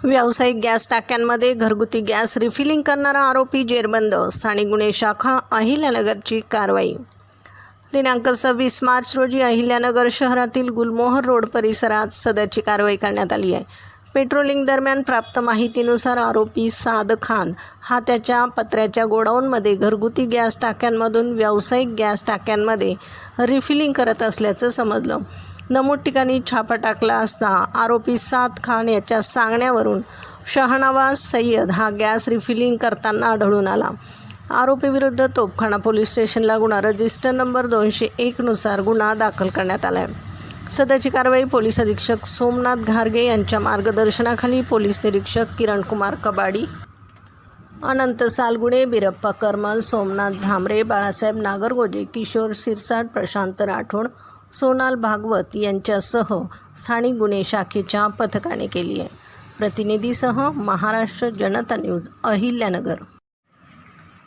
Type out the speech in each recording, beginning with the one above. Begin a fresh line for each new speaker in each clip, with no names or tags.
व्यावसायिक गॅस टाक्यांमध्ये घरगुती गॅस रिफिलिंग करणारा आरोपी जेरबंद. स्थानिक गुन्हे शाखा अहिल्यानगरची कारवाई. दिनांक 26 मार्च रोजी अहिल्यानगर शहरातील गुलमोहर रोड परिसरात सदरची कारवाई करण्यात आली आहे. पेट्रोलिंग दरम्यान प्राप्त माहितीनुसार आरोपी साद खान हा त्याच्या पत्र्याच्या गोडाऊनमध्ये घरगुती गॅस टाक्यांमधून व्यावसायिक गॅस टाक्यांमध्ये रिफिलिंग करत असल्याचं समजलं. नमूद ठिकाणी छापा टाकला असता आरोपी साद खान याच्या सांगण्यावरून शहानवाज सय्यद हा गॅस रिफिलिंग करताना आढळून आला. आरोपीविरुद्ध तोपखाना पोलीस स्टेशनला गुन्हा रजिस्टर नंबर 201 नुसार गुन्हा दाखल करण्यात आला आहे. सदरची कारवाई पोलीस अधीक्षक सोमनाथ घारगे यांच्या मार्गदर्शनाखाली पोलीस निरीक्षक किरणकुमार कबाडी, अनंत सालगुडे, बिरप्पा करमल, सोमनाथ झांबरे, बाळासाहेब नागरगोजे, किशोर सिरसाट, प्रशांत राठोड, सोनाल भागवत यांच्यासह स्थानिक गुन्हे शाखेच्या पथकाने केली आहे. प्रतिनिधीसह महाराष्ट्र जनता न्यूज, अहिल्यानगर.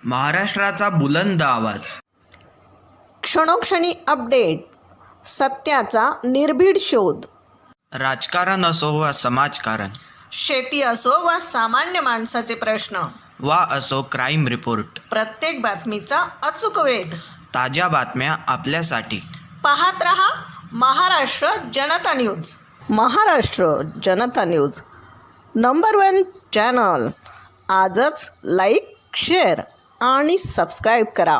महाराष्ट्राचा बुलंद आवाज.
क्षणोक्षणी अपडेट, सत्याचा निर्भीड शोध.
राजकारण असो वा समाजकारण,
शेती असो वा सामान्य माणसाचे प्रश्न,
वा असो क्राईम रिपोर्ट,
प्रत्येक बातमीचा अचूक वेध.
ताज्या बातम्या आपल्यासाठी.
पाहत रहा महाराष्ट्र जनता न्यूज. महाराष्ट्र जनता न्यूज नंबर 1 चॅनल. आजच लाईक, शेअर आणि सबस्क्राईब करा.